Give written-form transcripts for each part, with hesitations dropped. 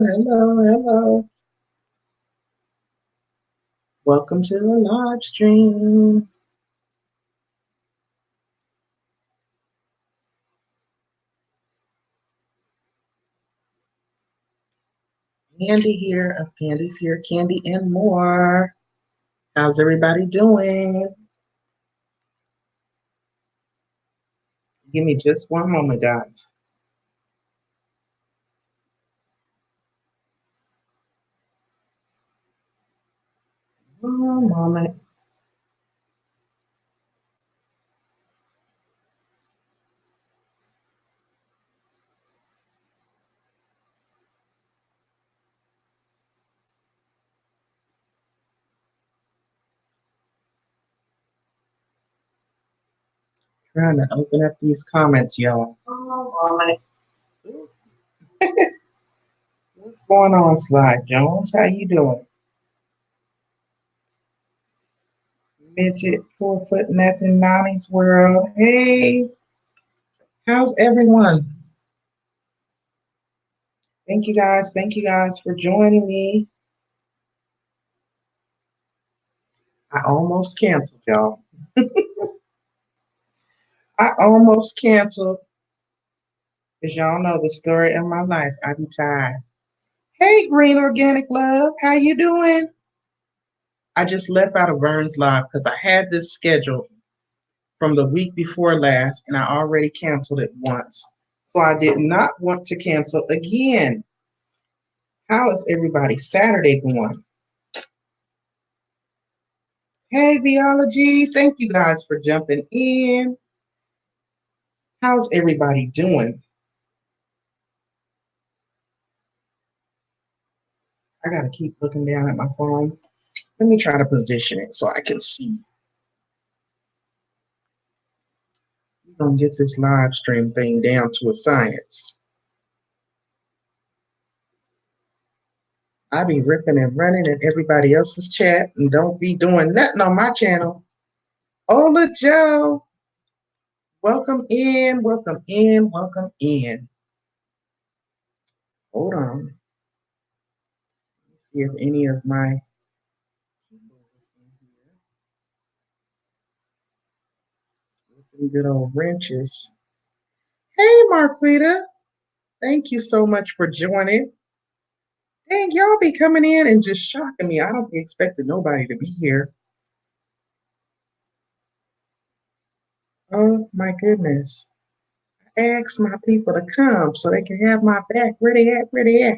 Hello, hello. Welcome to the live stream. Candy here of Candy's Here, Candy and More. How's everybody doing? Give me just one moment, guys. One moment. Trying to open up these comments, y'all. One moment. What's going on, Slide Jones? How you doing? Midget, 4 foot nothing, Nani's world. Hey, how's everyone? Thank you guys. Thank you guys for joining me. I almost canceled, y'all. I almost canceled because y'all know the story of my life. I be tired. Hey, Green Organic Love, how you doing? I just left out of Vern's Live because I had this scheduled from the week before last and I already canceled it once. So I did not want to cancel again. How is everybody Saturday going? Hey, Biology, thank you guys for jumping in. How's everybody doing? I got to keep looking down at my phone. Let me try to position it so I can see. We're going to get this live stream thing down to a science. I be ripping and running in everybody else's chat and don't be doing nothing on my channel. Ola Joe, welcome in, welcome in, welcome in. Hold on. Let's see if any of my good old wrenches. Hey, Marquita, thank you so much for joining. Dang, y'all be coming in and just shocking me. I don't be expecting nobody to be here. Oh my goodness. I asked my people to come so they can have my back. Where they at? Where they at?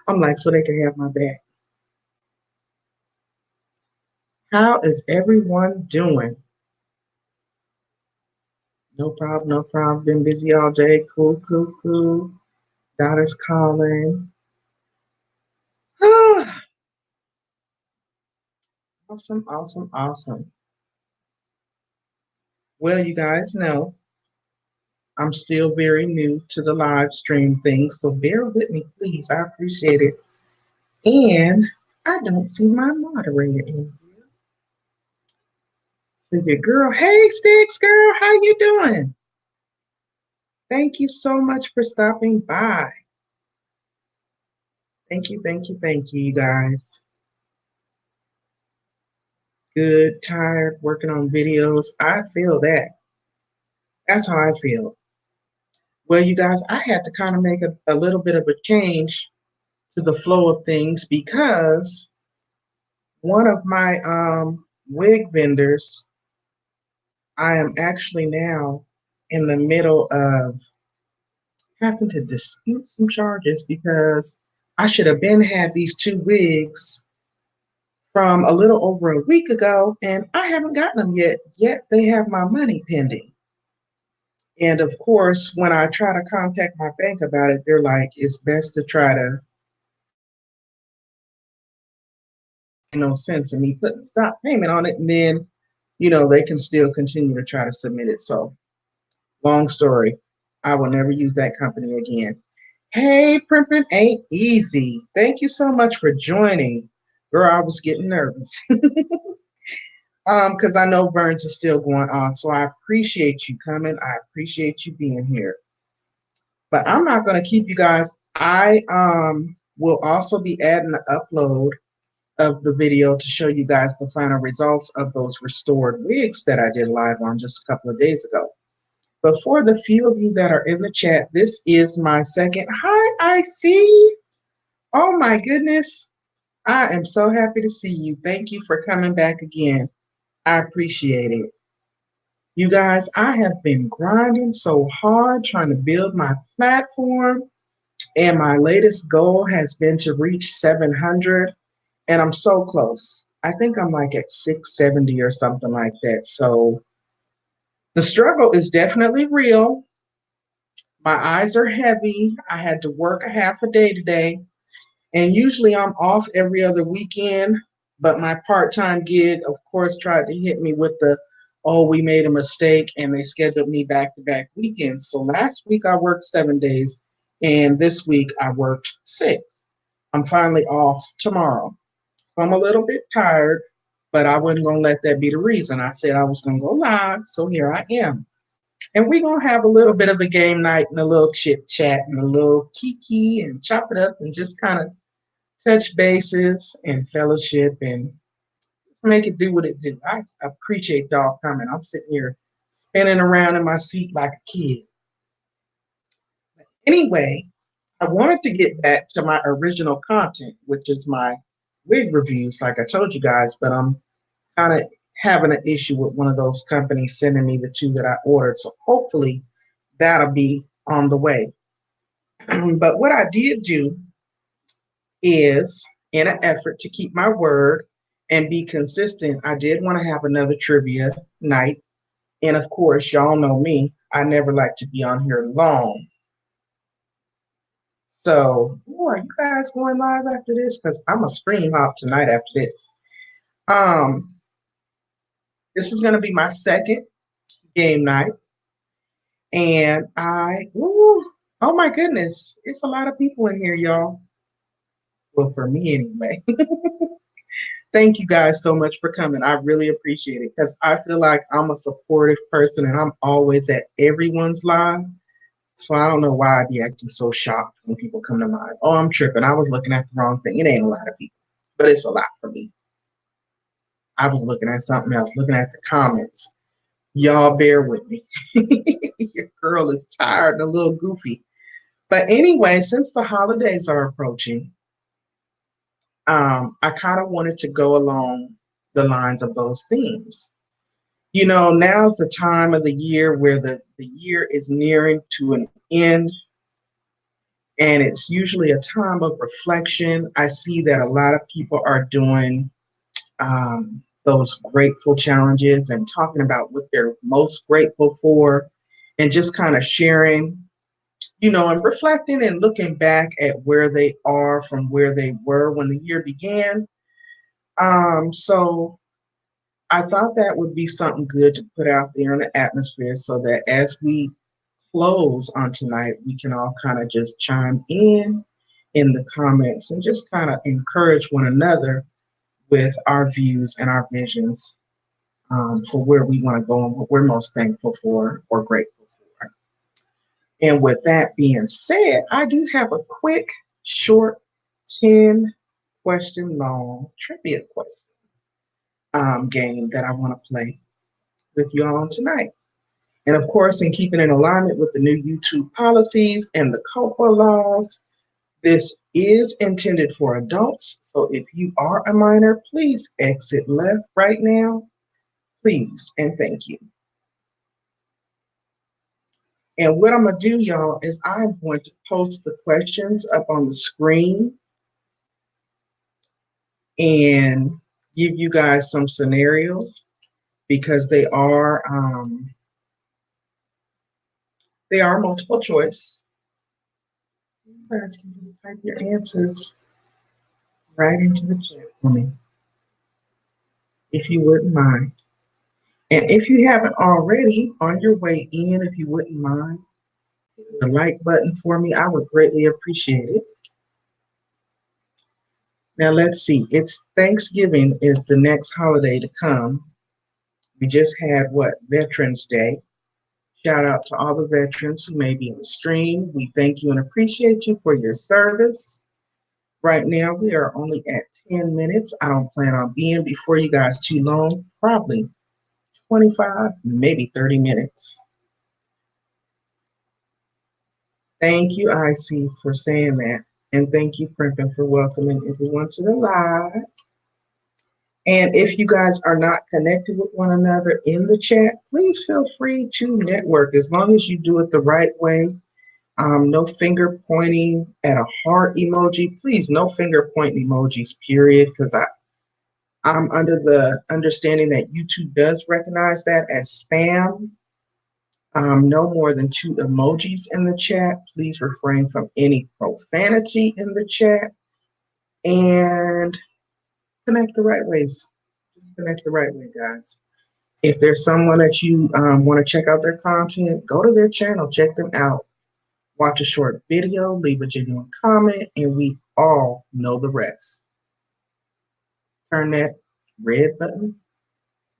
I'm like, so they can have my back. How is everyone doing? No problem, no problem. Been busy all day. Cool, cool, cool. Daughter's calling. Awesome, awesome, awesome. Well, you guys know I'm still very new to the live stream thing, so bear with me, please. I appreciate it. And I don't see my moderator in here. So your girl, hey Sticks girl, how you doing? Thank you so much for stopping by. Thank you, thank you, thank you, you guys. Good, tired, working on videos. I feel that. That's how I feel. Well, you guys, I had to kind of make a little bit of a change to the flow of things because one of my wig vendors, I am actually now in the middle of having to dispute some charges because I should have been had these two wigs from a little over a week ago and I haven't gotten them yet. Yet they have my money pending. And of course, when I try to contact my bank about it, they're like, it's best to try to, no sense in me putting stop payment on it. And then, they can still continue to try to submit it. So, long story, I will never use that company again. Hey, Primpin ain't easy. Thank you so much for joining. Girl, I was getting nervous. Because I know Burns is still going on. So I appreciate you coming. I appreciate you being here. But I'm not going to keep you guys. I will also be adding an upload of the video to show you guys the final results of those restored wigs that I did live on just a couple of days ago. But for the few of you that are in the chat, this is my second. Hi, I see. Oh my goodness. I am so happy to see you. Thank you for coming back again. I appreciate it. You guys, I have been grinding so hard trying to build my platform, and my latest goal has been to reach 700, and I'm so close. I think I'm like at 670 or something like that. So the struggle is definitely real. My eyes are heavy. I had to work a half a day today, and usually I'm off every other weekend. But my part time gig, of course, tried to hit me with the, oh, we made a mistake, and they scheduled me back to back weekends. So last week I worked 7 days, and this week I worked six. I'm finally off tomorrow. So I'm a little bit tired, but I wasn't going to let that be the reason. I said I was going to go live, so here I am. And we're going to have a little bit of a game night and a little chit chat and a little kiki and chop it up and just kind of touch bases and fellowship and make it do what it do. I appreciate y'all coming. I'm sitting here spinning around in my seat like a kid. Anyway, I wanted to get back to my original content, which is my wig reviews, like I told you guys, but I'm kind of having an issue with one of those companies sending me the two that I ordered. So hopefully that'll be on the way. But what I did do is, in an effort to keep my word and be consistent, I did want to have another trivia night. And of course, y'all know me, I never like to be on here long. So, are you guys going live after this? Because I'm a stream hop tonight after this. Um, this is going to be my second game night. And oh my goodness, it's a lot of people in here, y'all. Well, for me anyway. Thank you guys so much for coming. I really appreciate it because I feel like I'm a supportive person and I'm always at everyone's live. So I don't know why I'd be acting so shocked when people come to mine. Oh, I'm tripping. I was looking at the wrong thing. It ain't a lot of people, but it's a lot for me. I was looking at something else, looking at the comments. Y'all bear with me. Your girl is tired and a little goofy. But anyway, since the holidays are approaching, I kind of wanted to go along the lines of those themes. You know, now's the time of the year where the year is nearing to an end, and it's usually a time of reflection. I see that a lot of people are doing those grateful challenges and talking about what they're most grateful for, and just kind of sharing, you know, and reflecting and looking back at where they are from where they were when the year began. So I thought that would be something good to put out there in the atmosphere so that as we close on tonight, we can all kind of just chime in the comments and just kind of encourage one another with our views and our visions for where we want to go and what we're most thankful for or grateful for. And with that being said, I do have a quick, short, 10 question long trivia question game that I want to play with you all tonight. And of course, in keeping in alignment with the new YouTube policies and the COPA laws, this is intended for adults. So if you are a minor, please exit left right now. Please and thank you. And what I'm going to do, y'all, is I'm going to post the questions up on the screen and give you guys some scenarios because they are multiple choice. You guys can just type your answers right into the chat for me, if you wouldn't mind. And if you haven't already, on your way in, if you wouldn't mind, hit the like button for me, I would greatly appreciate it. Now let's see, it's Thanksgiving is the next holiday to come. We just had what? Veterans Day. Shout out to all the veterans who may be on the stream. We thank you and appreciate you for your service. Right now, we are only at 10 minutes. I don't plan on being before you guys too long, probably 25, maybe 30 minutes. Thank you, IC, for saying that. And thank you, Primpin, for welcoming everyone to the live. And if you guys are not connected with one another in the chat, please feel free to network as long as you do it the right way. No finger pointing at a heart emoji. Please, no finger pointing emojis, period, because I'm under the understanding that YouTube does recognize that as spam. No more than 2 emojis in the chat. Please refrain from any profanity in the chat and connect the right ways. Just connect the right way, guys. If there's someone that you want to check out their content, go to their channel, check them out. Watch a short video, leave a genuine comment, and we all know the rest. Turn that red button,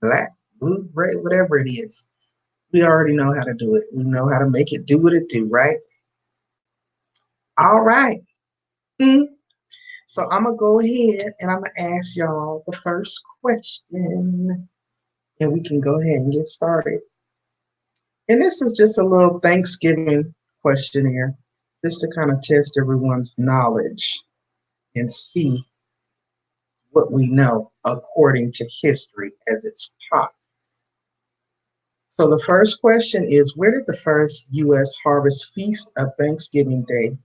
black, blue, gray, whatever it is. We already know how to do it. We know how to make it do what it do, right? All right. So I'm going to go ahead and I'm going to ask y'all the first question, and we can go ahead and get started. And this is just a little Thanksgiving questionnaire, just to kind of test everyone's knowledge and see what we know according to history as it's taught. So the first question is, where did the first U.S. Harvest Feast of Thanksgiving Day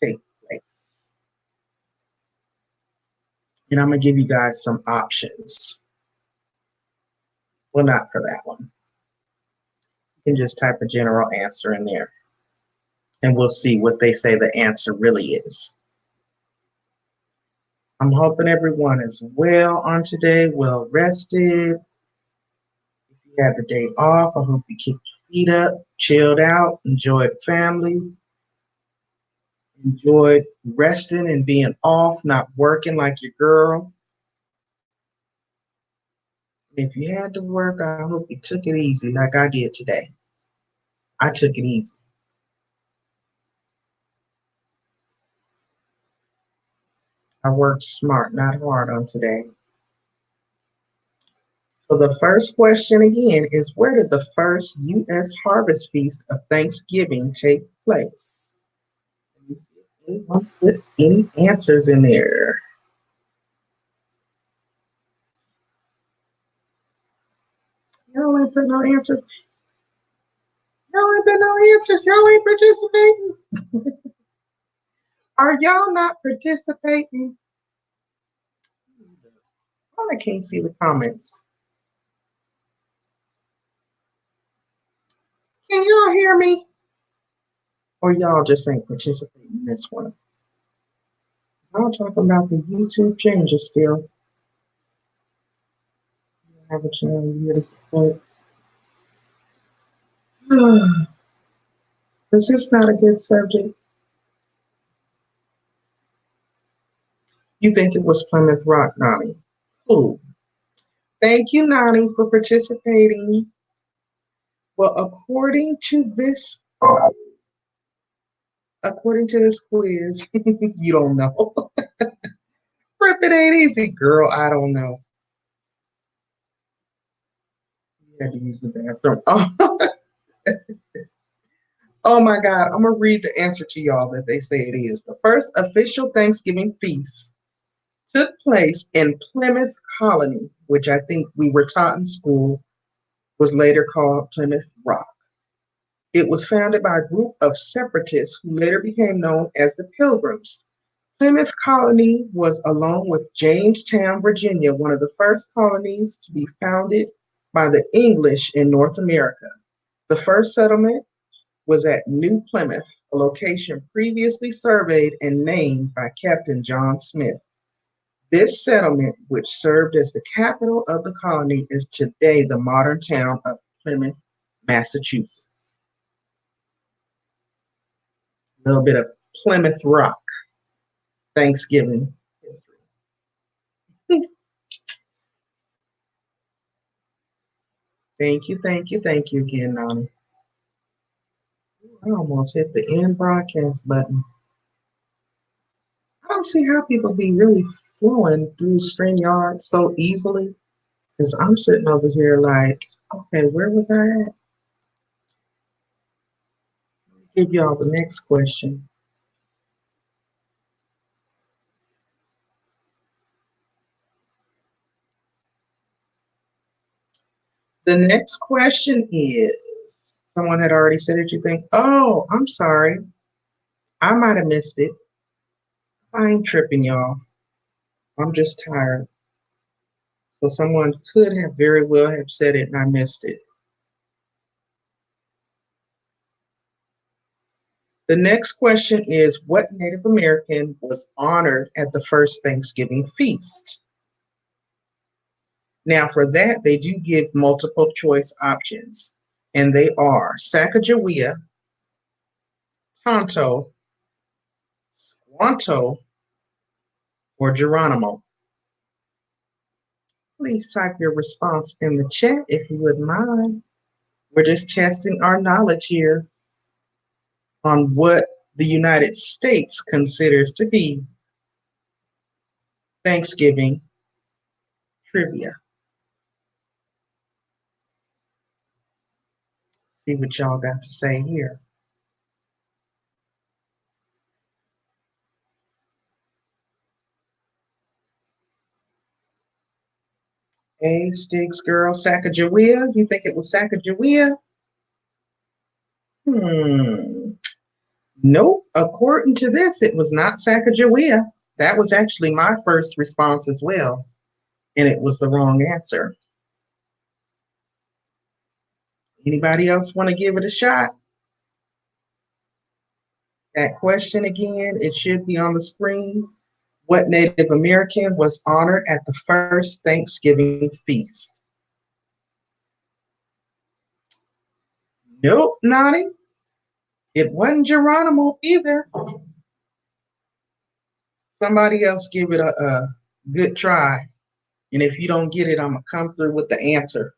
take place? And I'm going to give you guys some options. Well, not for that one. You can just type a general answer in there, and we'll see what they say the answer really is. I'm hoping everyone is well on today, well rested. If you had the day off, I hope you kicked your feet up, chilled out, enjoyed family, enjoyed resting and being off, not working like your girl. If you had to work, I hope you took it easy like I did today. I took it easy. I worked smart, not hard on today. So the first question again is, where did the first U.S. Harvest Feast of Thanksgiving take place? Let me see if anyone put any answers in there. Y'all ain't put no answers. Y'all ain't put no answers. Y'all ain't participating. Are y'all not participating? Oh, I can't see the comments. Can y'all hear me? Or y'all just ain't participating in this one? I'm talking about the YouTube changes still. I have a channel here to support. Is this not a good subject? You think it was Plymouth Rock, Nani? Cool. Thank you, Nani, for participating. Well, according to this quiz, you don't know. Rip, it ain't easy, girl. I don't know. You had to use the bathroom. Oh my God, I'm gonna read the answer to y'all that they say it is. The first official Thanksgiving feast took place in Plymouth Colony, which I think we were taught in school was later called Plymouth Rock. It was founded by a group of separatists who later became known as the Pilgrims. Plymouth Colony was, along with Jamestown, Virginia, one of the first colonies to be founded by the English in North America. The first settlement was at New Plymouth, a location previously surveyed and named by Captain John Smith. This settlement, which served as the capital of the colony, is today the modern town of Plymouth, Massachusetts. A little bit of Plymouth Rock Thanksgiving history. Thank you again, Nani. I almost hit the end broadcast button. I don't see how people be really flowing through StreamYard so easily. Because I'm sitting over here like, okay, where was I at? Give y'all the next question. The next question is, someone had already said it, you think, oh, I'm sorry. I might have missed it. I ain't tripping, y'all. I'm just tired. So someone could have very well have said it and I missed it. The next question is, what Native American was honored at the first Thanksgiving feast? Now, for that, they do give multiple choice options, and they are Sacagawea, Tonto, Squanto, or Geronimo. Please type your response in the chat if you would mind. We're just testing our knowledge here on what the United States considers to be Thanksgiving trivia. See what y'all got to say here. Hey, Sticks Girl, Sacagawea. You think it was Sacagawea? Hmm. Nope. According to this, it was not Sacagawea. That was actually my first response as well, and it was the wrong answer. Anybody else want to give it a shot? That question again, it should be on the screen. What Native American was honored at the first Thanksgiving feast? Nope, Nani. It wasn't Geronimo either. Somebody else give it a good try. And if you don't get it, I'm going to come through with the answer.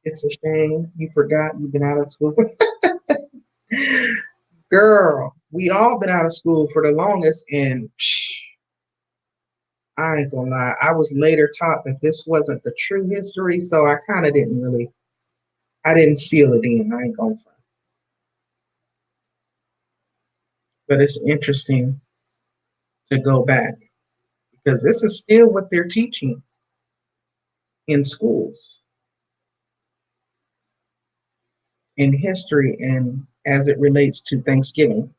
It's a shame you forgot you've been out of school. Girl, we all been out of school for the longest, and I ain't gonna lie, I was later taught that this wasn't the true history, so I kind of didn't really, I didn't seal it in. I ain't gonna front. But it's interesting to go back because this is still what they're teaching in schools in history and as it relates to Thanksgiving.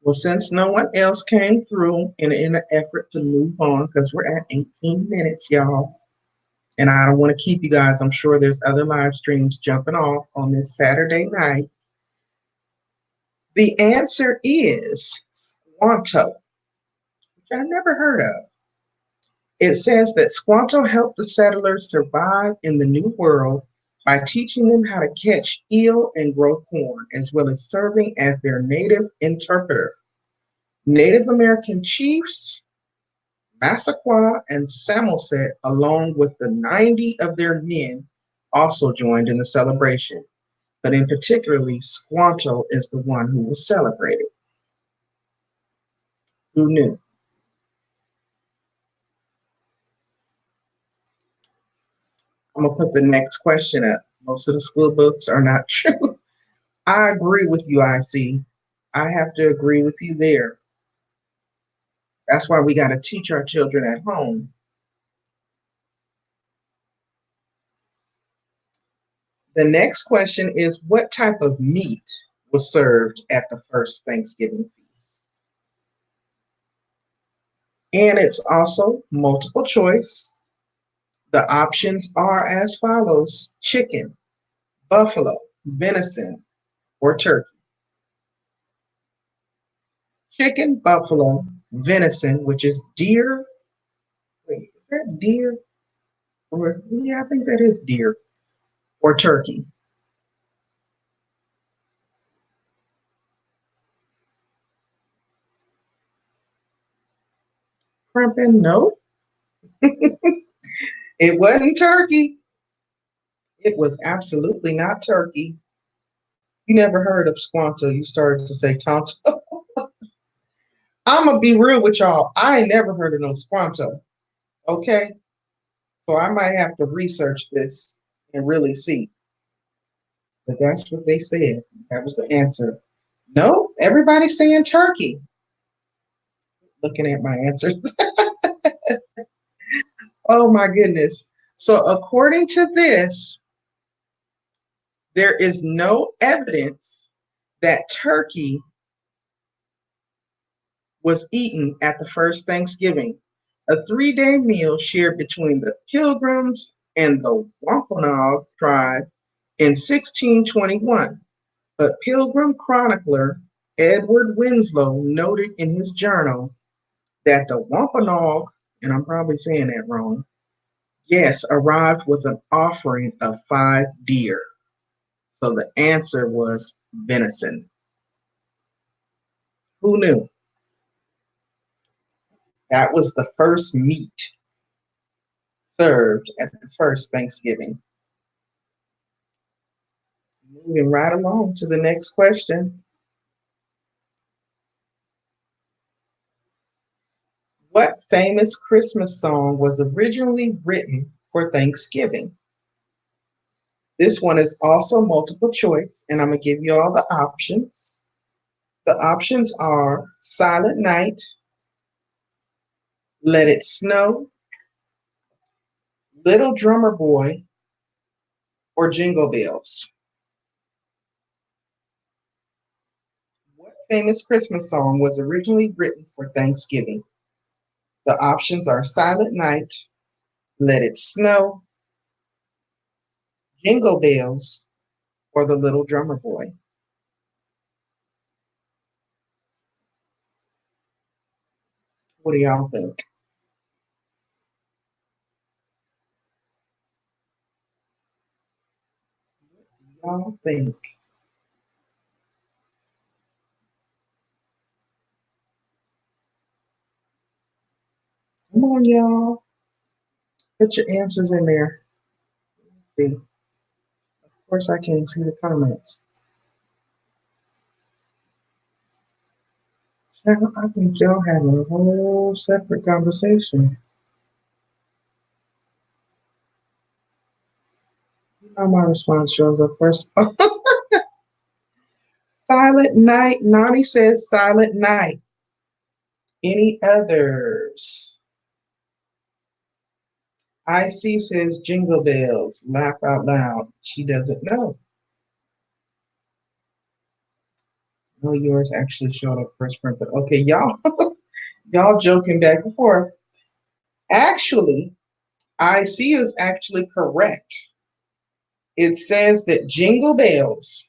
Well, since no one else came through in an effort to move on, because we're at 18 minutes, y'all, and I don't want to keep you guys. I'm sure there's other live streams jumping off on this Saturday night. The answer is Squanto, which I've never heard of. It says that Squanto helped the settlers survive in the New World by teaching them how to catch eel and grow corn, as well as serving as their native interpreter. Native American chiefs Massaquoi and Samoset, along with the 90 of their men, also joined in the celebration. But in particularly, Squanto is the one who was celebrated. Who knew? I'm going to put the next question up. Most of the school books are not true. I agree with you, IC. I have to agree with you there. That's why we got to teach our children at home. The next question is, what type of meat was served at the first Thanksgiving feast? And it's also multiple choice. The options are as follows: chicken, buffalo, venison, or turkey. Chicken, buffalo, venison, which is deer. Wait, is that deer? Or yeah, I think that is deer. Or turkey. Crimping, no. It wasn't turkey. It was absolutely not turkey. You never heard of Squanto. You started to say Tonto. I'm going to be real with y'all. I ain't never heard of no Squanto. Okay? So I might have to research this and really see. But that's what they said. That was the answer. No, everybody's saying turkey. Looking at my answers. Oh my goodness. So according to this, there is no evidence that turkey was eaten at the first Thanksgiving, a 3-day meal shared between the Pilgrims and the Wampanoag tribe in 1621. But Pilgrim chronicler Edward Winslow noted in his journal that the Wampanoag, and I'm probably saying that wrong, yes, arrived with an offering of 5 deer. So the answer was venison. Who knew? That was the first meat served at the first Thanksgiving. Moving right along to the next question. What famous Christmas song was originally written for Thanksgiving? This one is also multiple choice, and I'm going to give you all the options. The options are Silent Night, Let It Snow, Little Drummer Boy, or Jingle Bells. What famous Christmas song was originally written for Thanksgiving? The options are Silent Night, Let It Snow, Jingle Bells, or The Little Drummer Boy. What do y'all think? Y'all think? Come on, y'all. Put your answers in there. Let's see. Of course, I can't see the comments. Now, I think y'all having a whole separate conversation. You know my response shows up first. Silent Night. Nani says Silent Night. Any others? IC says Jingle Bells. Laugh out loud. She doesn't know. No, yours actually showed up first print, but okay, y'all joking back and forth. Actually, IC is actually correct. It says that Jingle Bells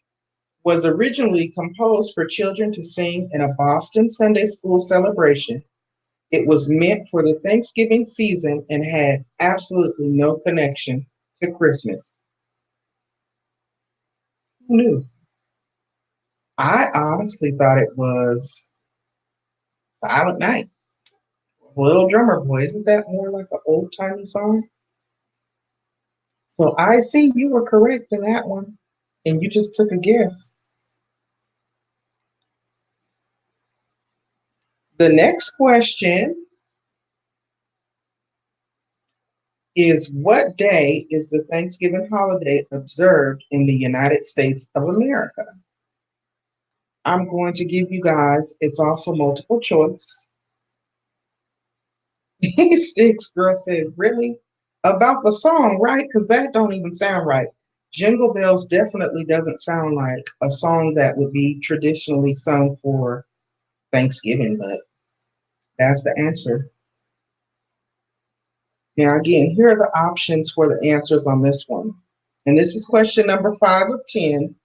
was originally composed for children to sing in a Boston Sunday school celebration. It was meant for the Thanksgiving season and had absolutely no connection to Christmas. Who knew? I honestly thought it was Silent Night. Little Drummer Boy. Isn't that more like an old timey song? So I see you were correct in that one. And you just took a guess. The next question is, what day is the Thanksgiving holiday observed in the United States of America? I'm going to give you guys, it's also multiple choice. Sticks girl said, really? About the song, right? Because that don't even sound right. Jingle Bells definitely doesn't sound like a song that would be traditionally sung for Thanksgiving, but that's the answer. Now, again, here are the options for the answers on this one. And this is question number 5 of 10.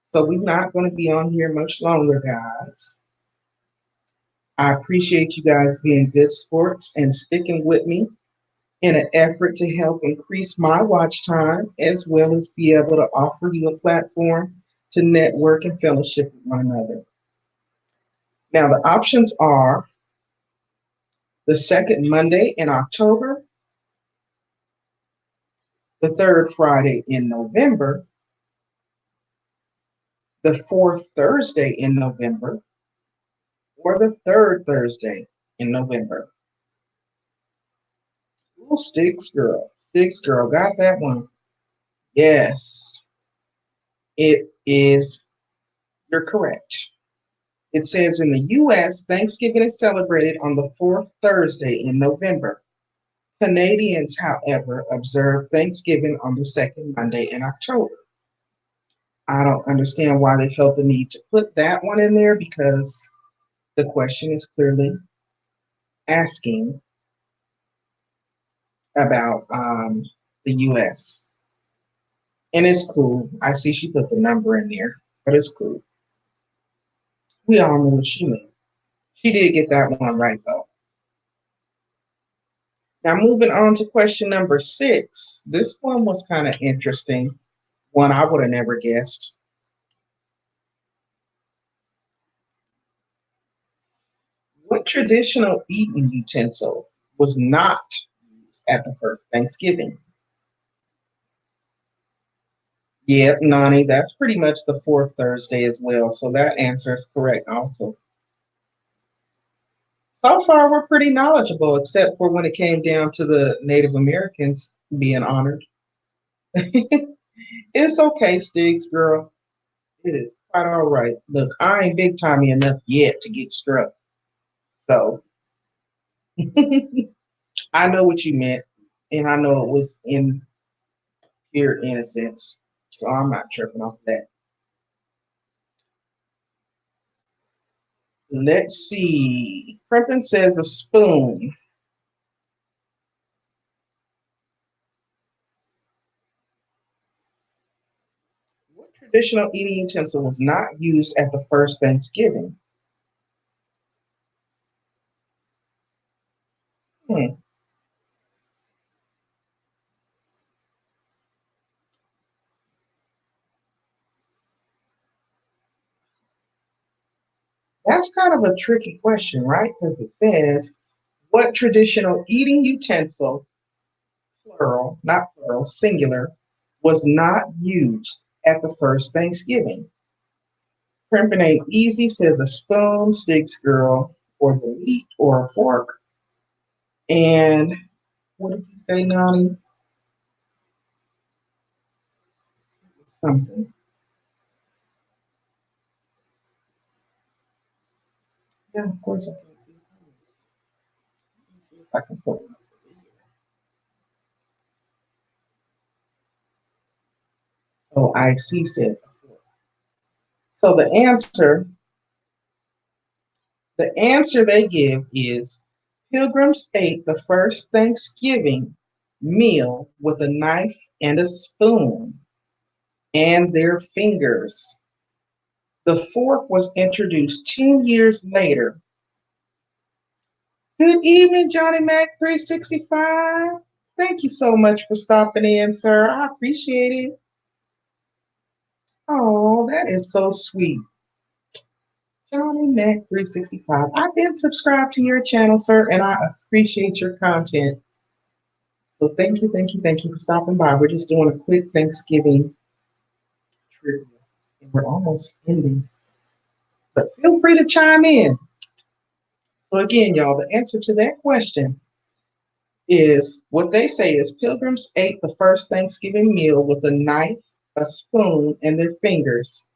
So we're not going to be on here much longer, guys. I appreciate you guys being good sports and sticking with me in an effort to help increase my watch time as well as be able to offer you a platform to network and fellowship with one another. Now, the options are the second Monday in October, the third Friday in November, the fourth Thursday in November, or the third Thursday in November? Ooh, Sticks Girl. Sticks Girl got that one. Yes, it is. You're correct. It says in the US, Thanksgiving is celebrated on the fourth Thursday in November. Canadians, however, observe Thanksgiving on the second Monday in October. I don't understand why they felt the need to put that one in there because the question is clearly asking about the US. And it's cool. I see she put the number in there, but it's cool. We all know what she meant. She did get that one right, though. Now, moving on to question number 6. This one was kind of interesting. One I would have never guessed. What traditional eating utensil was not used at the first Thanksgiving? Yep, Nani, that's pretty much the fourth Thursday as well. So that answer is correct also. So far, we're pretty knowledgeable, except for when it came down to the Native Americans being honored. It's okay, Sticks, girl. It is quite all right. Look, I ain't big timey enough yet to get struck. So I know what you meant, and I know it was in pure innocence. So I'm not tripping off that. Let's see. Crimpin says a spoon. What traditional eating utensil was not used at the first Thanksgiving? Hmm. That's kind of a tricky question, right? Because it says, what traditional eating utensil, plural, not plural, singular, was not used at the first Thanksgiving? Crimping ain't easy says a spoon, Sticks Girl, or the meat, or a fork. And what did you say, Nani? Something. Yeah, of course I can see the comments. Let me see if I can pull it up. Oh, I see said. So the answer they give is Pilgrims ate the first Thanksgiving meal with a knife and a spoon and their fingers. The fork was introduced 10 years later. Good evening, Johnny Mac 365. Thank you so much for stopping in, sir. I appreciate it. Oh, that is so sweet. Johnny Mac 365. I've been subscribed to your channel, sir, and I appreciate your content. So thank you, thank you, thank you for stopping by. We're just doing a quick Thanksgiving trivia, and we're almost ending. But feel free to chime in. So again, y'all, the answer to that question is what they say is Pilgrims ate the first Thanksgiving meal with a knife, a spoon, and their fingers.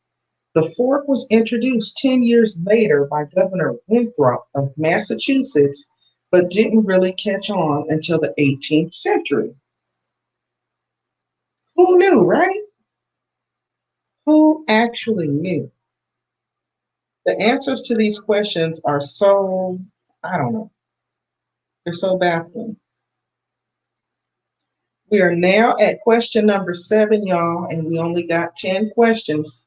The fork was introduced 10 years later by Governor Winthrop of Massachusetts, but didn't really catch on until the 18th century. Who knew, right? Who actually knew? The answers to these questions are so, I don't know, they're so baffling. We are now at question number 7, y'all, and we only got 10 questions.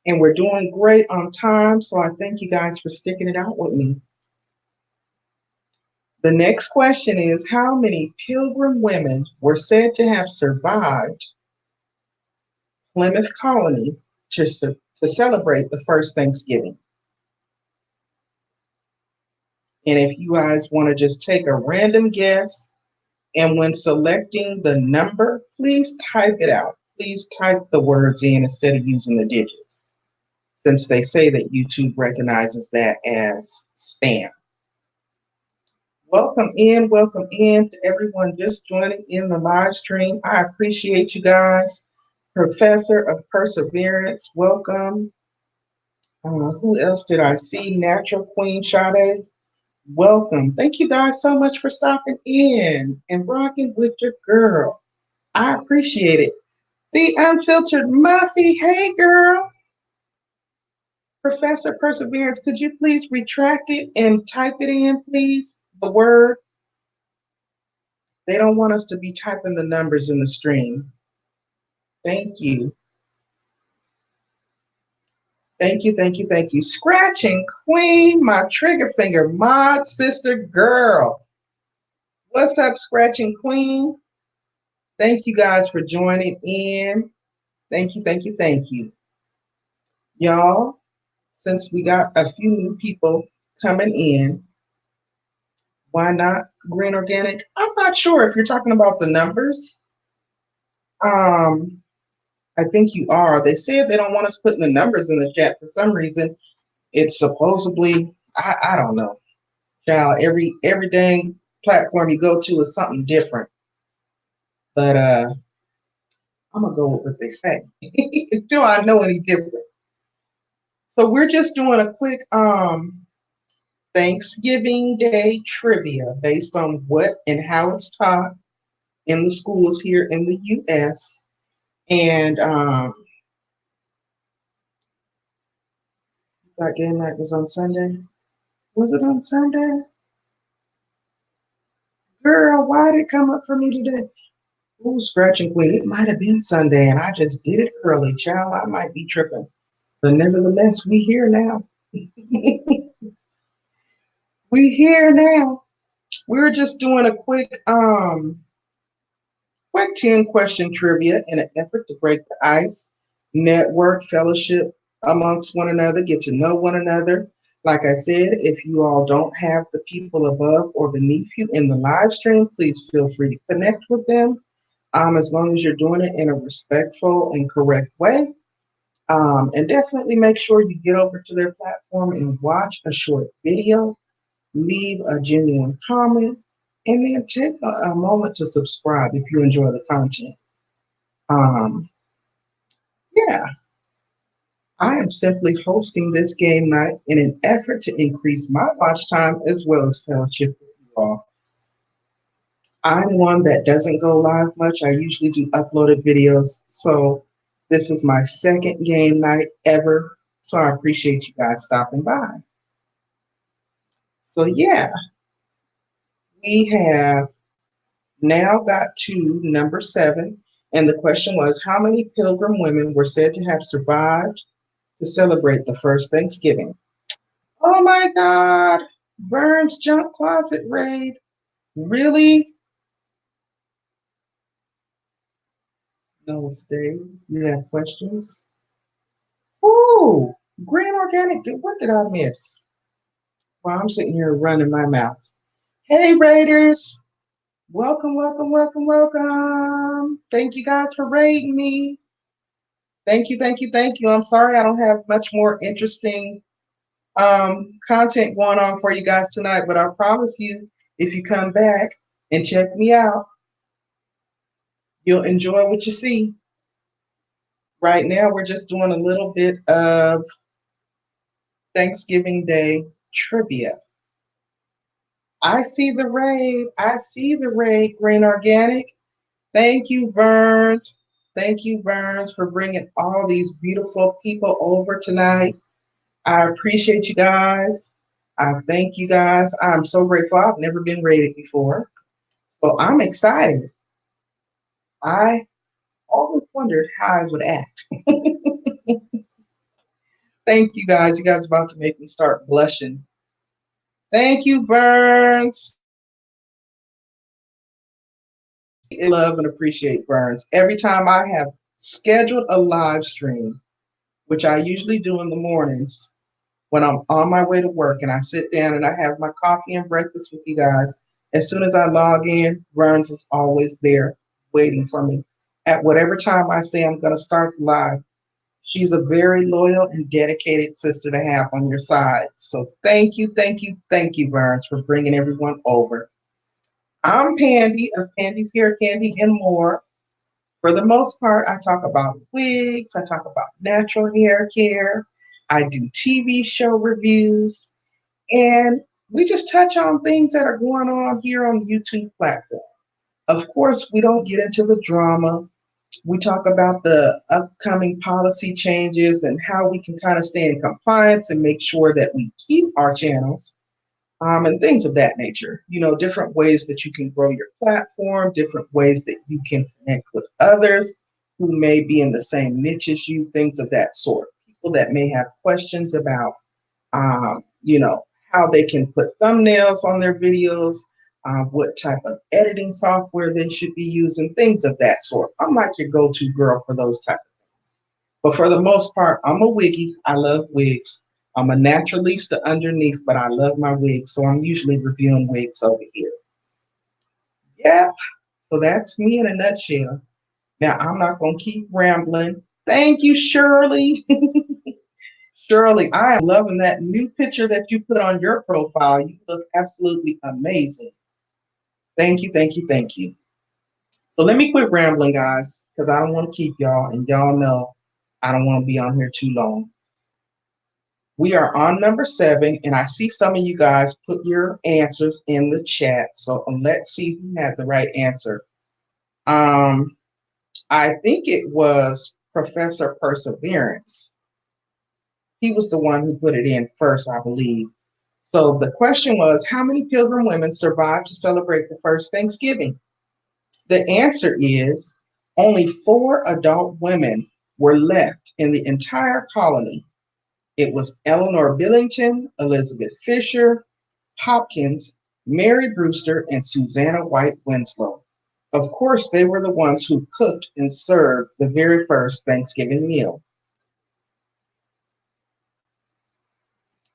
And we're doing great on time, so I thank you guys for sticking it out with me. The next question is, how many Pilgrim women were said to have survived Plymouth Colony to celebrate the first Thanksgiving? And if you guys want to just take a random guess, And when selecting the number, please type it out. Please type the words in instead of using the digits, since they say that YouTube recognizes that as spam. Welcome in to everyone just joining in the live stream. I appreciate you guys. Professor of Perseverance, welcome. Who else did I see? Natural Queen Sade, welcome. Thank you guys so much for stopping in and rocking with your girl. I appreciate it. The Unfiltered Muffy, hey girl. Professor Perseverance, could you please retract it and type it in, please? The word. They don't want us to be typing the numbers in the stream. Thank you. Thank you. Scratching Queen, my trigger finger mod sister girl. What's up, Scratching Queen? Thank you guys for joining in. Thank you. Y'all, since we got a few new people coming in, why not green organic? I'm not sure if you're talking about the numbers. I think you are. They said they don't want us putting the numbers in the chat for some reason. It's supposedly, I don't know. Child, every dang platform you go to is something different. But I'm gonna go with what they say. Do I know any different? So we're just doing a quick Thanksgiving Day trivia based on what and how it's taught in the schools here in the US. And that game night was on Sunday. Was it on Sunday? Girl, why did it come up for me today? Ooh, Scratching Queen. It might have been Sunday and I just did it early, child. I might be tripping. But nevertheless, we here now. We here now. We're just doing a quick 10 question trivia in an effort to break the ice, network, fellowship amongst one another, get to know one another. Like I said, if you all don't have the people above or beneath you in the live stream, please feel free to connect with them. As long as you're doing it in a respectful and correct way. And definitely make sure you get over to their platform and watch a short video, leave a genuine comment, and then take a moment to subscribe if you enjoy the content. Um, yeah, I am simply hosting this game night in an effort to increase my watch time as well as fellowship with you all. I'm one that doesn't go live much. I usually do uploaded videos. So this is my second game night ever. So I appreciate you guys stopping by. So yeah, we have now got to number 7. And the question was, how many pilgrim women were said to have survived to celebrate the first Thanksgiving? Oh my God, Vern's junk closet raid. Really? No, stay. You have questions? Ooh, green organic. What did I miss? Well, I'm sitting here running my mouth. Hey, Raiders. Welcome. Thank you guys for raiding me. Thank you. I'm sorry I don't have much more interesting content going on for you guys tonight, but I promise you, if you come back and check me out, you'll enjoy what you see. Right now, we're just doing a little bit of Thanksgiving Day trivia. I see the raid. Green Organic. Thank you, Verns. Thank you, Verns, for bringing all these beautiful people over tonight. I appreciate you guys. I thank you guys. I'm so grateful. I've never been rated before. So I'm excited. I always wondered how I would act. Thank you guys. You guys are about to make me start blushing. Thank you, Verns. I love and appreciate Verns. Every time I have scheduled a live stream, which I usually do in the mornings when I'm on my way to work and I sit down and I have my coffee and breakfast with you guys, As soon as I log in, Burns is always there waiting for me. At whatever time I say I'm going to start live, she's a very loyal and dedicated sister to have on your side. So thank you, thank you, thank you, Burns, for bringing everyone over. I'm Pandi of Pandy's Hair Candy and More. For the most part, I talk about wigs, I talk about natural hair care, I do TV show reviews, and we just touch on things that are going on here on the YouTube platform. Of course, we don't get into the drama. We talk about the upcoming policy changes and how we can kind of stay in compliance and make sure that we keep our channels and things of that nature. You know, different ways that you can grow your platform, different ways that you can connect with others who may be in the same niche as you, things of that sort. People that may have questions about, you know, how they can put thumbnails on their videos, what type of editing software they should be using, things of that sort. I'm like your go-to girl for those type of things. But for the most part, I'm a wiggy. I love wigs. I'm a naturalista underneath, but I love my wigs, so I'm usually reviewing wigs over here. Yeah, so that's me in a nutshell. Now, I'm not going to keep rambling. Thank you, Shirley. Shirley, I am loving that new picture that you put on your profile. You look absolutely amazing. Thank you, thank you, thank you. So let me quit rambling, guys, because I don't want to keep y'all, and y'all know I don't want to be on here too long. We are on number 7, and I see some of you guys put your answers in the chat. So let's see who had the right answer. I think it was Professor Perseverance. He was the one who put it in first, I believe. So the question was, how many Pilgrim women survived to celebrate the first Thanksgiving? The answer is only 4 adult women were left in the entire colony. It was Eleanor Billington, Elizabeth Fisher, Hopkins, Mary Brewster, and Susanna White Winslow. Of course, they were the ones who cooked and served the very first Thanksgiving meal.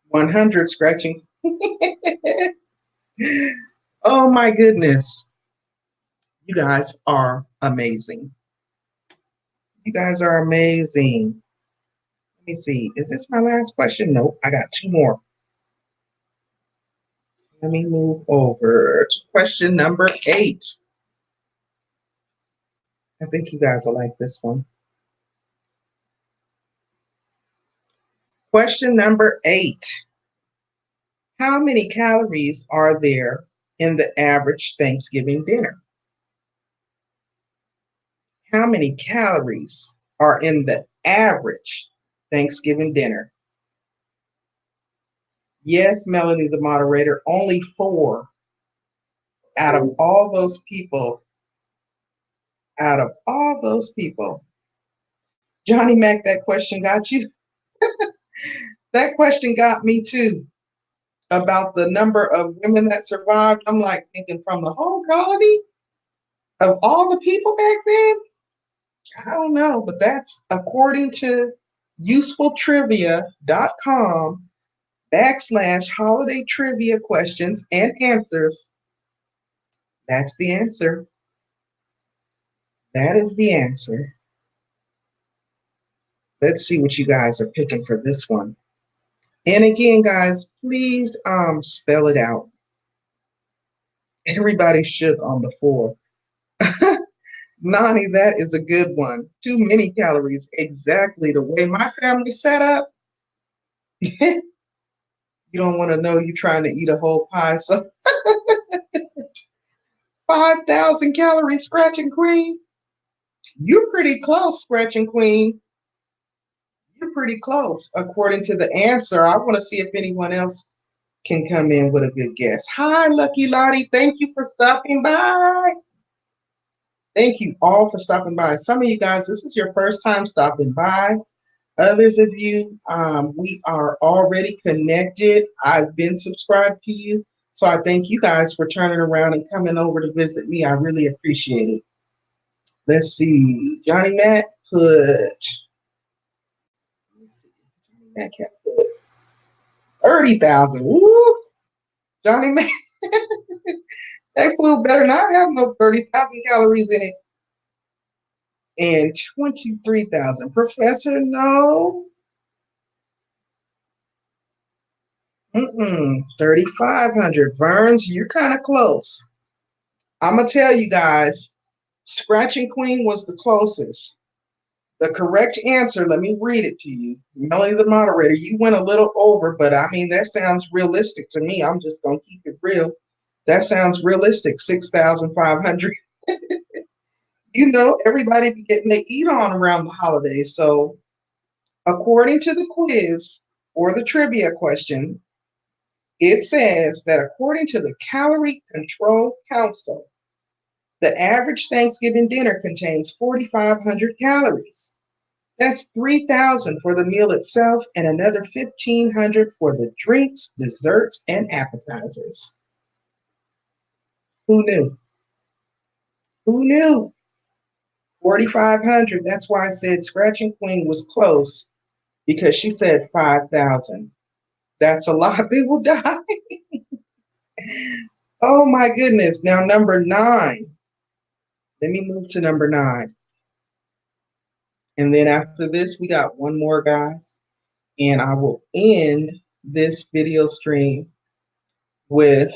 100 scratching. Oh my goodness. You guys are amazing. You guys are amazing. Let me see. Is this my last question? Nope. I got 2 more. Let me move over to question number 8. I think you guys will like this one. Question number 8. How many calories are there in the average Thanksgiving dinner? How many calories are in the average Thanksgiving dinner? Yes, Melanie, the moderator, only 4 out of all those people. Out of all those people. Johnny Mac, that question got you? That question got me too. About the number of women that survived. I'm like thinking from the whole colony of all the people back then. I don't know, but that's according to usefultrivia.com/holiday trivia questions and answers. That's the answer. That is the answer. Let's see what you guys are picking for this one. And again, guys, please spell it out. Everybody should on the 4. Nani, that is a good one. Too many calories. Exactly the way my family set up. You don't want to know you're trying to eat a whole pie. So 5,000 calories, Scratching Queen. You're pretty close, Scratching Queen. You're pretty close. According to the answer, I want to see if anyone else can come in with a good guess. Hi, Lucky Lottie. Thank you for stopping by. Thank you all for stopping by. Some of you guys, this is your first time stopping by. Others of you, we are already connected. I've been subscribed to you. So I thank you guys for turning around and coming over to visit me. I really appreciate it. Let's see. Johnny Mac put, Johnny Mac had put 30,000. Woo! Johnny Mac. That food better not have no 30,000 calories in it. And 23,000. Professor, no. 3,500. Verns, you're kind of close. I'm going to tell you guys, Scratching Queen was the closest. The correct answer, let me read it to you. Melanie, the moderator, you went a little over, but I mean, that sounds realistic to me. I'm just going to keep it real. That sounds realistic, 6,500. You know, everybody be getting their eat on around the holidays. So, according to the quiz or the trivia question, it says that according to the Calorie Control Council, the average Thanksgiving dinner contains 4,500 calories. That's 3,000 for the meal itself and another 1,500 for the drinks, desserts, and appetizers. Who knew? Who knew? 4,500. That's why I said Scratching Queen was close because she said 5,000. That's a lot of people die. Oh my goodness. Now, number nine. Let me move to number nine. And then after this, we got one more, guys. And I will end this video stream with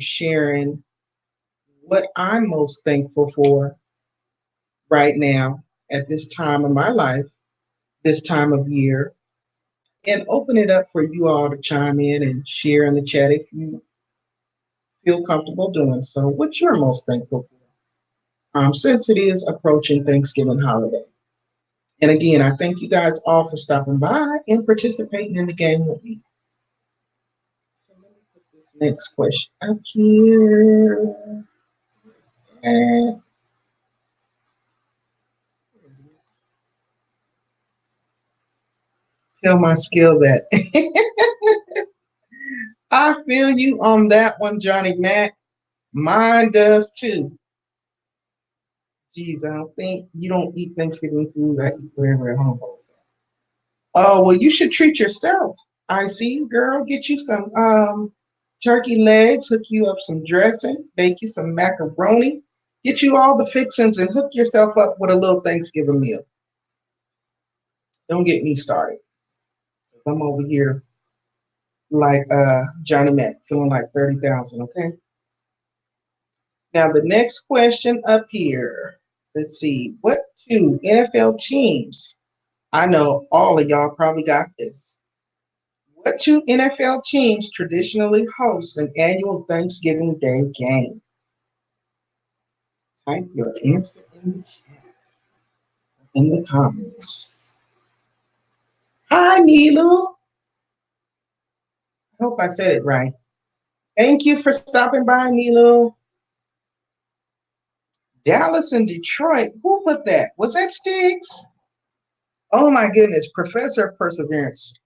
sharing what I'm most thankful for right now at this time of my life, this time of year, and open it up for you all to chime in and share in the chat if you feel comfortable doing so. What you're most thankful for, since it is approaching Thanksgiving holiday. And again, I thank you guys all for stopping by and participating in the game with me. So let me put this next question up here. And tell my skill that I feel you on that one, Johnny Mac. Mine does too. Geez, I don't think you don't eat Thanksgiving food. I eat wherever at home. Oh, well, you should treat yourself. I see, girl. Get you some turkey legs, hook you up some dressing, bake you some macaroni, get you all the fixings, and hook yourself up with a little Thanksgiving meal. Don't get me started. I'm over here like Johnny Mac, feeling like 30,000, okay? Now, the next question up here. Let's see. What two NFL teams? I know all of y'all probably got this. What two NFL teams traditionally host an annual Thanksgiving Day game? Type your answer in the chat, in the comments. Hi, Nilu. I hope I said it right. Thank you for stopping by, Nilu. Dallas and Detroit. Who put that? Was that Stiggs? Oh my goodness, Professor of Perseverance.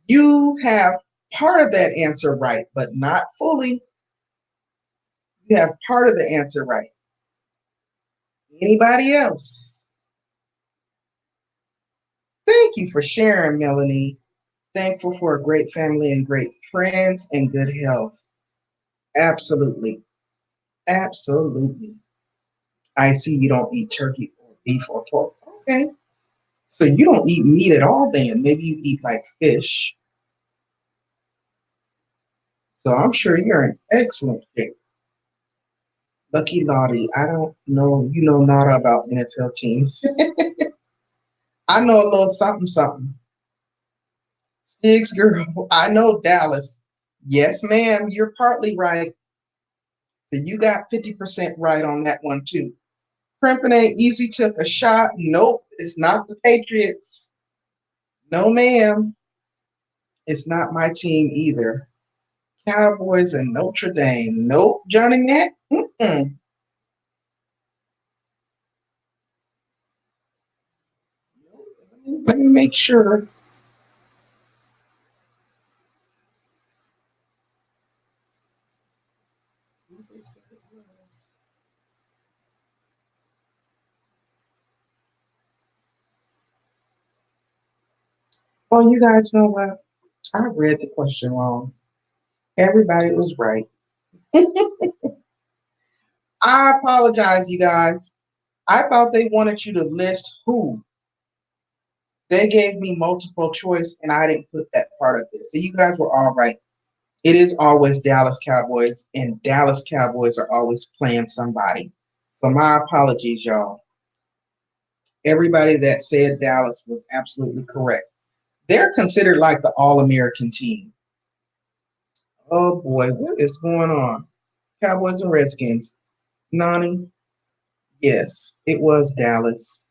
You have part of that answer right, but not fully. You have part of the answer right. Anybody else? Thank you for sharing, Melanie. Thankful for a great family and great friends and good health. Absolutely. Absolutely. I see you don't eat turkey or beef or pork. Okay. So you don't eat meat at all then. Maybe you eat like fish. So I'm sure you're in excellent shape. Lucky Lottie, I don't know. You know nada about NFL teams. I know a little something something. Six girl, I know Dallas. Yes, ma'am, you're partly right. So you got 50% right on that one too. Crimpin ain't easy took a shot. Nope, it's not the Patriots. No, ma'am. It's not my team either. Cowboys and Notre Dame. Nope, Johnny Mac. Let me make sure. Oh, you guys know what? I read the question wrong. Everybody was right. I apologize, you guys. I thought they wanted you to list who. They gave me multiple choice, and I didn't put that part of it. So you guys were all right. It is always Dallas Cowboys, and Dallas Cowboys are always playing somebody. So my apologies, y'all. Everybody that said Dallas was absolutely correct. They're considered like the All-American team. Oh boy, what is going on? Cowboys and Redskins. Nani? Yes, it was Dallas.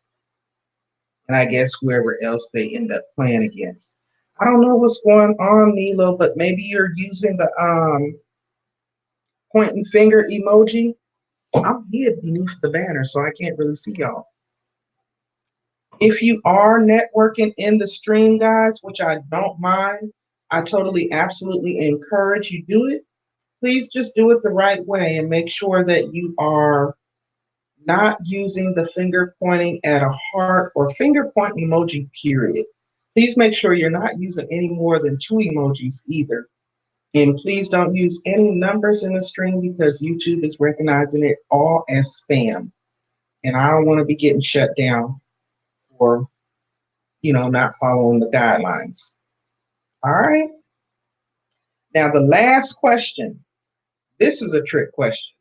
And I guess whoever else they end up playing against. I don't know what's going on, Nilo, but maybe you're using the pointing finger emoji. I'm hid beneath the banner, so I can't really see y'all. If you are networking in the stream, guys, which I don't mind, I totally, absolutely encourage you do it. Please just do it the right way and make sure that you are not using the finger pointing at a heart or finger point emoji, period. Please make sure you're not using any more than two emojis either. And please don't use any numbers in the stream because YouTube is recognizing it all as spam. And I don't want to be getting shut down for, not following the guidelines. All right. Now, the last question. This is a trick question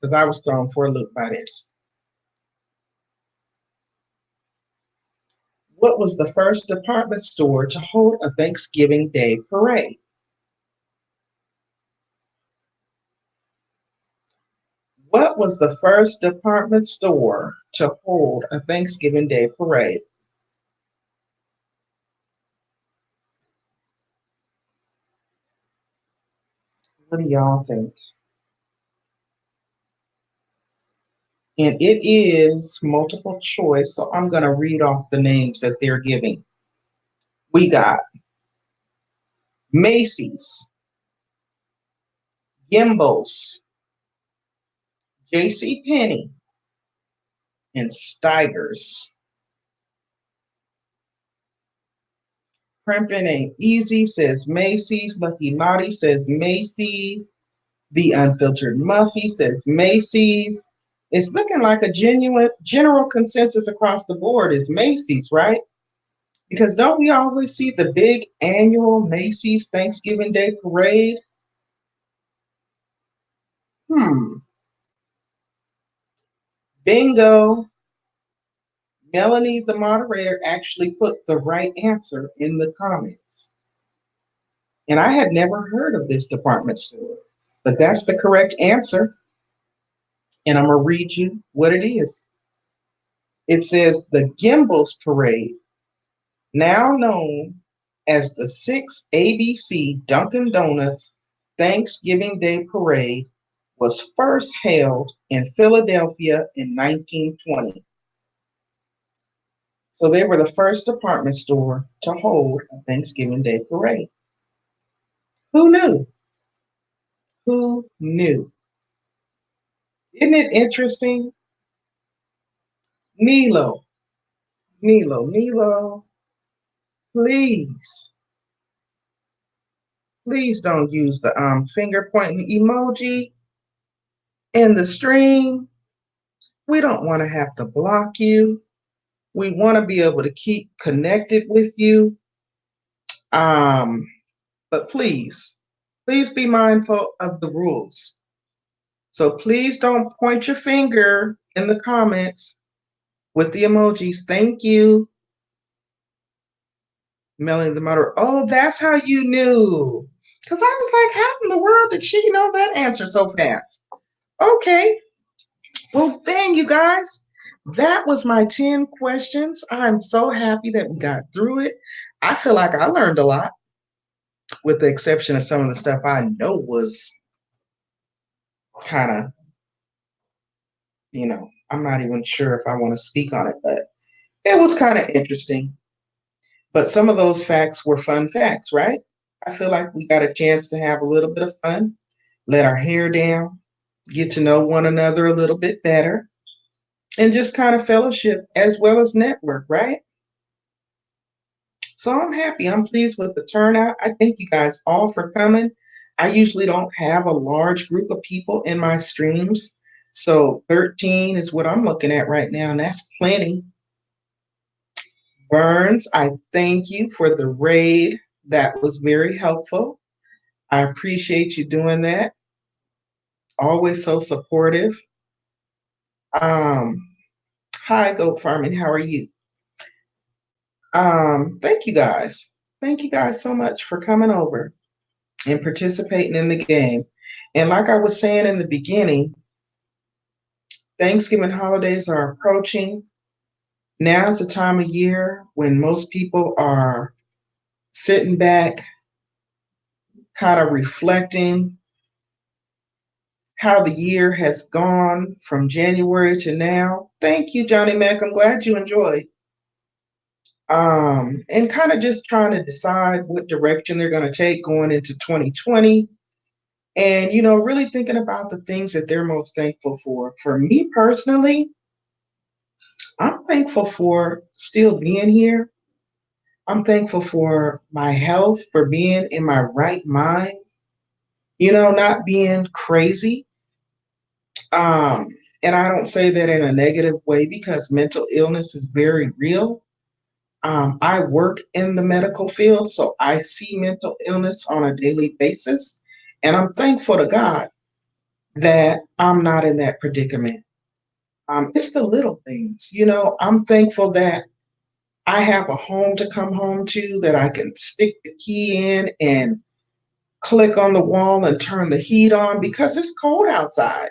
because I was thrown for a loop by this. What was the first department store to hold a Thanksgiving Day parade? What was the first department store to hold a Thanksgiving Day parade? What do y'all think? And it is multiple choice, so I'm going to read off the names that they're giving. We got Macy's, Gimbals, J.C. Penney, and Steigers. Crimpin' Ain't Easy says Macy's. Lucky Naughty says Macy's. The Unfiltered Muffy says Macy's. It's looking like a genuine general consensus across the board is Macy's, right? Because don't we always see the big annual Macy's Thanksgiving Day parade? Hmm. Bingo. Melanie, the moderator, actually put the right answer in the comments. And I had never heard of this department store, but that's the correct answer. And I'm going to read you what it is. It says the Gimbals Parade, now known as the 6 ABC Dunkin' Donuts Thanksgiving Day Parade, was first held in Philadelphia in 1920. So they were the first department store to hold a Thanksgiving Day parade. Who knew? Who knew? Isn't it interesting? Nilo, Nilo, please, please don't use the finger pointing emoji in the stream. We don't want to have to block you. We want to be able to keep connected with you. But please be mindful of the rules. So please don't point your finger in the comments with the emojis. Thank you. Melanie the mother. Oh, that's how you knew. Because I was like, how in the world did she know that answer so fast? Okay. Well, dang, you guys. That was my 10 questions. I'm so happy that we got through it. I feel like I learned a lot, with the exception of some of the stuff I know was kind of, I'm not even sure if I want to speak on it, but it was kind of interesting. But some of those facts were fun facts, right? I feel like we got a chance to have a little bit of fun, let our hair down, get to know one another a little bit better, and just kind of fellowship as well as network, right? So I'm happy. I'm pleased with the turnout. I thank you guys all for coming. I usually don't have a large group of people in my streams. So 13 is what I'm looking at right now, and that's plenty. Burns, I thank you for the raid. That was very helpful. I appreciate you doing that. Always so supportive. Um, Hi, Goat Farming. How are you? Thank you guys. Thank you guys so much for coming over and participating in the game. And like I was saying in the beginning, Thanksgiving holidays are approaching. Now's the time of year when most people are sitting back, kind of reflecting how the year has gone from January to now. Thank you, Johnny Mac. I'm glad you enjoyed. And kind of just trying to decide what direction they're going to take going into 2020. And, really thinking about the things that they're most thankful for. For me personally, I'm thankful for still being here. I'm thankful for my health, for being in my right mind, not being crazy. Um, and I don't say that in a negative way because mental illness is very real. I work in the medical field, so I see mental illness on a daily basis. And I'm thankful to God that I'm not in that predicament. It's the little things, I'm thankful that I have a home to come home to, that I can stick the key in and click on the wall and turn the heat on because it's cold outside.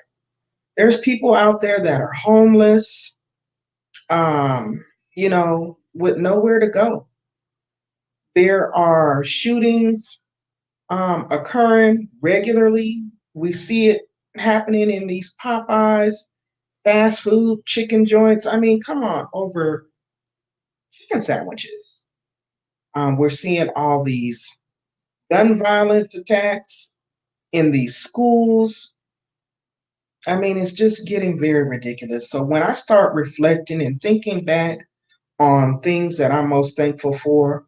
There's people out there that are homeless, with nowhere to go. There are shootings occurring regularly. We see it happening in these Popeyes, fast food, chicken joints. I mean, come on, over chicken sandwiches. We're seeing all these gun violence attacks in these schools. I mean, it's just getting very ridiculous. So when I start reflecting and thinking back on things that I'm most thankful for,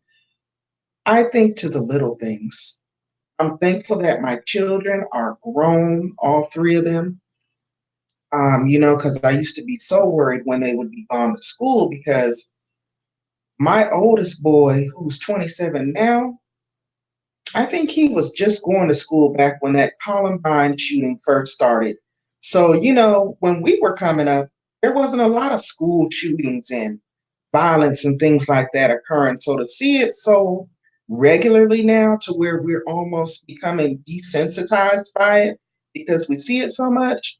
I think to the little things. I'm thankful that my children are grown, all three of them. Because I used to be so worried when they would be gone to school because my oldest boy, who's 27 now, I think he was just going to school back when that Columbine shooting first started. So, when we were coming up, there wasn't a lot of school shootings and violence and things like that occurring. So to see it so regularly now to where we're almost becoming desensitized by it because we see it so much,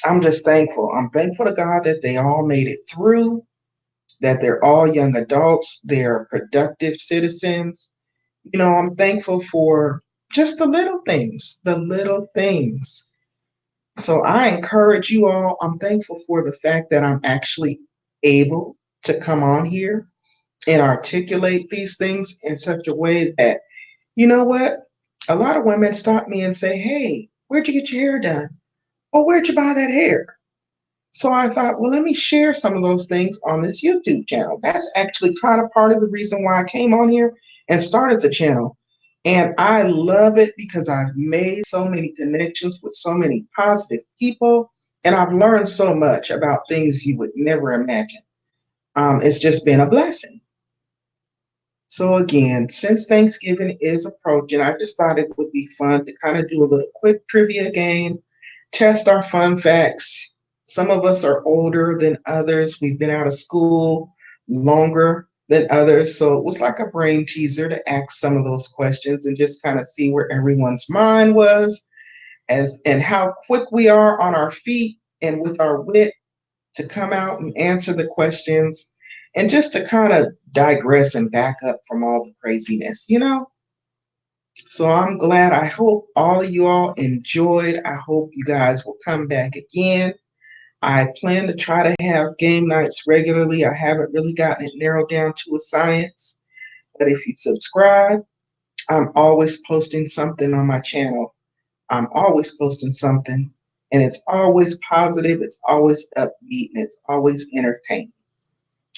I'm just thankful. I'm thankful to God that they all made it through, that they're all young adults, they're productive citizens. I'm thankful for just the little things, the little things. So I encourage you all. I'm thankful for the fact that I'm actually able to come on here and articulate these things in such a way that, you know what? A lot of women stop me and say, "Hey, where'd you get your hair done? Oh, where'd you buy that hair?" So I thought, well, let me share some of those things on this YouTube channel. That's actually kind of part of the reason why I came on here and started the channel. And I love it because I've made so many connections with so many positive people. And I've learned so much about things you would never imagine. It's just been a blessing. So again, since Thanksgiving is approaching, I just thought it would be fun to kind of do a little quick trivia game, test our fun facts. Some of us are older than others. We've been out of school longer than others. So it was like a brain teaser to ask some of those questions and just kind of see where everyone's mind was and how quick we are on our feet and with our wit to come out and answer the questions and just to kind of digress and back up from all the craziness. So I'm glad. I hope all of you all enjoyed. I hope you guys will come back again. I plan to try to have game nights regularly. I haven't really gotten it narrowed down to a science, but if you subscribe, I'm always posting something on my channel. I'm always posting something, and it's always positive, it's always upbeat, and it's always entertaining.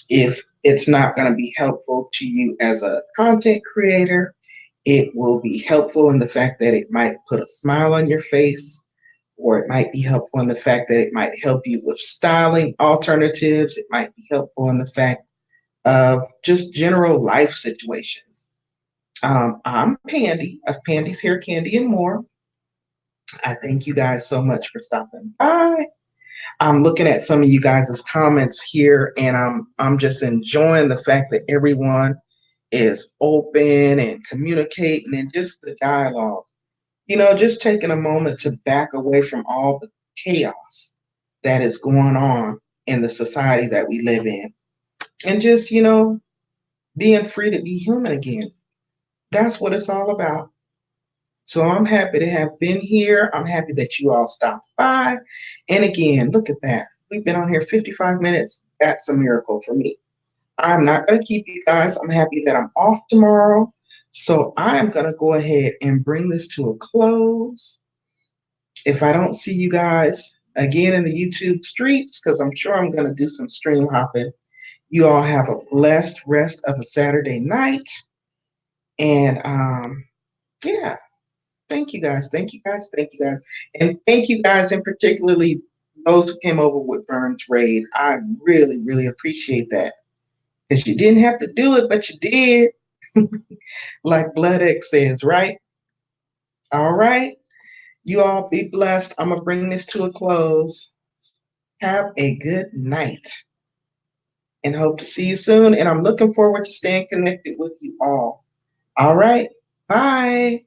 If it's not going to be helpful to you as a content creator, It will be helpful in the fact that it might put a smile on your face, or it might be helpful in the fact that it might help you with styling alternatives. It might be helpful in the fact of just general life situations. I'm Pandy of Pandy's Hair Candy and More. I thank you guys so much for stopping by. I'm looking at some of you guys' comments here, and I'm just enjoying the fact that everyone is open and communicating and just the dialogue. Just taking a moment to back away from all the chaos that is going on in the society that we live in, and just, being free to be human again. That's what it's all about. So I'm happy to have been here. I'm happy that you all stopped by. And again, look at that. We've been on here 55 minutes. That's a miracle for me. I'm not going to keep you guys. I'm happy that I'm off tomorrow. So I'm going to go ahead and bring this to a close. If I don't see you guys again in the YouTube streets, because I'm sure I'm going to do some stream hopping, you all have a blessed rest of a Saturday night. And yeah, thank you guys. Thank you guys. Thank you guys. And thank you guys, and particularly those who came over with Vern's raid. I really, really appreciate that. Because you didn't have to do it, but you did. Like Blood X says, right? All right. You all be blessed. I'm going to bring this to a close. Have a good night and hope to see you soon. And I'm looking forward to staying connected with you all. All right. Bye.